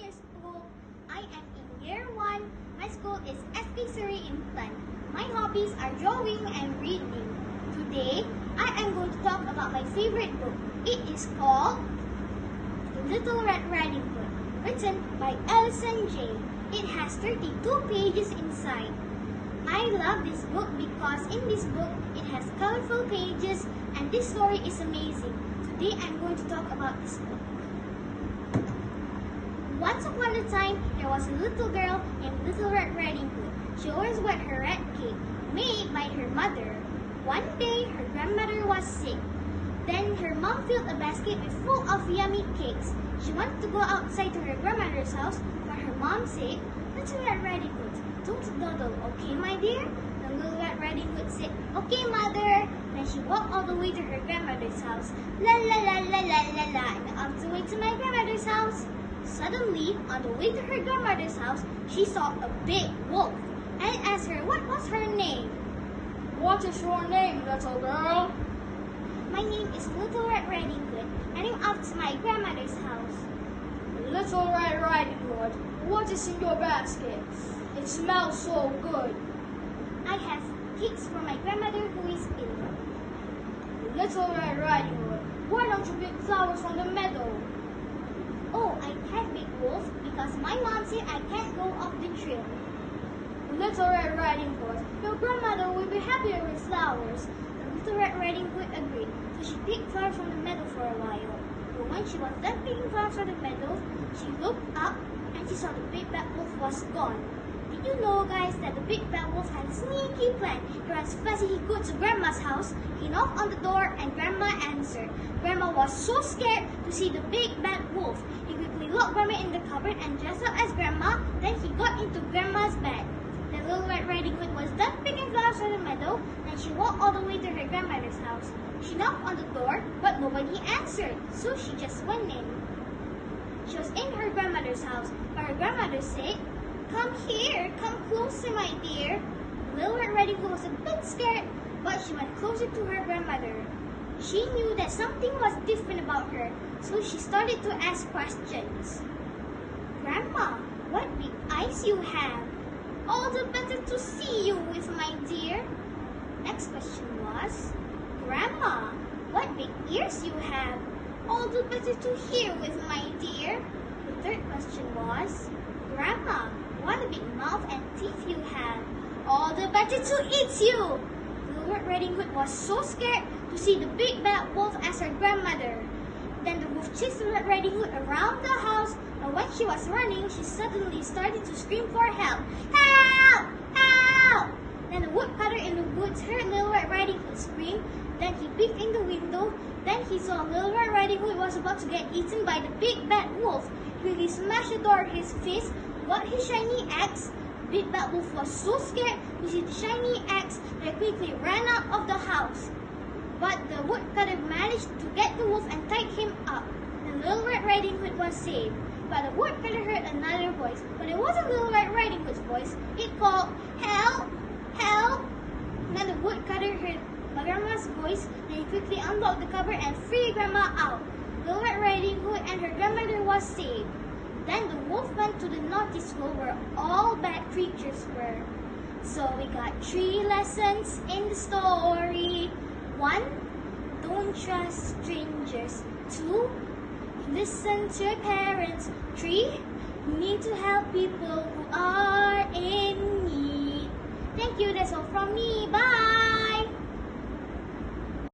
years old. I am in year 1. My school is SKRIN INTAN. My hobbies are drawing and reading. Today, I am going to talk about my favorite book. It is called The Little Red Riding Hood, written by Ellison J. It has 32 pages inside. I love this book because in this book, it has colorful pages and this story is amazing. Today, I'm going to talk about this book. Once upon a time, there was a little girl named Little Red Riding Hood. She always wore her red cape, made by her mother. One day, her grandmother was sick. Then her mom filled a basket full of yummy cakes. She wanted to go outside to her grandmother's house, but her mom said, "Little Red Riding Hood, don't dawdle, okay, my dear?" The Little Red Riding Hood said, "Okay, mother." Then she walked all the way to her grandmother's house. La la la la la la la, and on the way to my grandmother's house. Suddenly, on the way to her grandmother's house, she saw a big wolf and asked her what was her name. "What is your name, little girl?" "My name is Little Red Riding Hood, and I'm off to my grandmother's house." "Little Red Riding Hood, what is in your basket? It smells so good." "I have cakes for my grandmother who is ill." "Little Red Riding Hood, why don't you pick flowers from the meadow?" "Oh, I can't big wolf because my mom said I can't go off the trail." "Little Red Riding Hood, your grandmother will be happier with flowers." The Little Red Riding Hood agreed, so she picked flowers from the meadow for a while. But when she was done picking flowers from the meadow, she looked up and she saw the big bad wolf was gone. Did you know, guys, that the big bad wolf had a sneaky plan? He ran so fast he could to Grandma's house. He knocked on the door and Grandma answered. Grandma was so scared to see the big bad wolf. He quickly locked Grandma in the cupboard and dressed up as Grandma. Then he got into Grandma's bed. The Little Red Riding Hood was done picking flowers from the meadow. Then she walked all the way to her grandmother's house. She knocked on the door, but nobody answered, so she just went in. She was in her grandmother's house, but her grandmother said, "Come here, come closer, my dear." Little Red Riding Hood was a bit scared, but she went closer to her grandmother. She knew that something was different about her, so she started to ask questions. "Grandma, what big eyes you have? All the better to see you with, my dear." Next question was, "Grandma, what big ears you have? All the better to hear with, my dear." The third question was, "Grandma, what a big mouth and teeth you have. All the better to eat you." Little Red Riding Hood was so scared to see the big bad wolf as her grandmother. Then the wolf chased the Red Riding Hood around the house, and when she was running, she suddenly started to scream for help. "Help! Help!" Then the woodcutter in the woods heard Little Red Riding Hood scream. Then he peeked in the window. Then he saw Little Red Riding Hood was about to get eaten by the big bad wolf. He quickly smashed the door with his fist, got his shiny axe. The big bad wolf was so scared to see the shiny axe that he quickly ran out of the house. But the woodcutter managed to get the wolf and tied him up. The Little Red Riding Hood was saved. But the woodcutter heard another voice, but it wasn't Little Red Riding Hood's voice. It called, "Help! Help!" Then the woodcutter heard Grandma's voice, then he quickly unlocked the cupboard and freed Grandma out. Little Red Riding Hood and her grandmother was saved. Then the wolf went to the naughty school where all bad creatures were. So we got 3 lessons in the story. 1. Don't trust strangers. 2. Listen to your parents. 3. You need to help people who are in need. Thank you, that's all from me. Bye!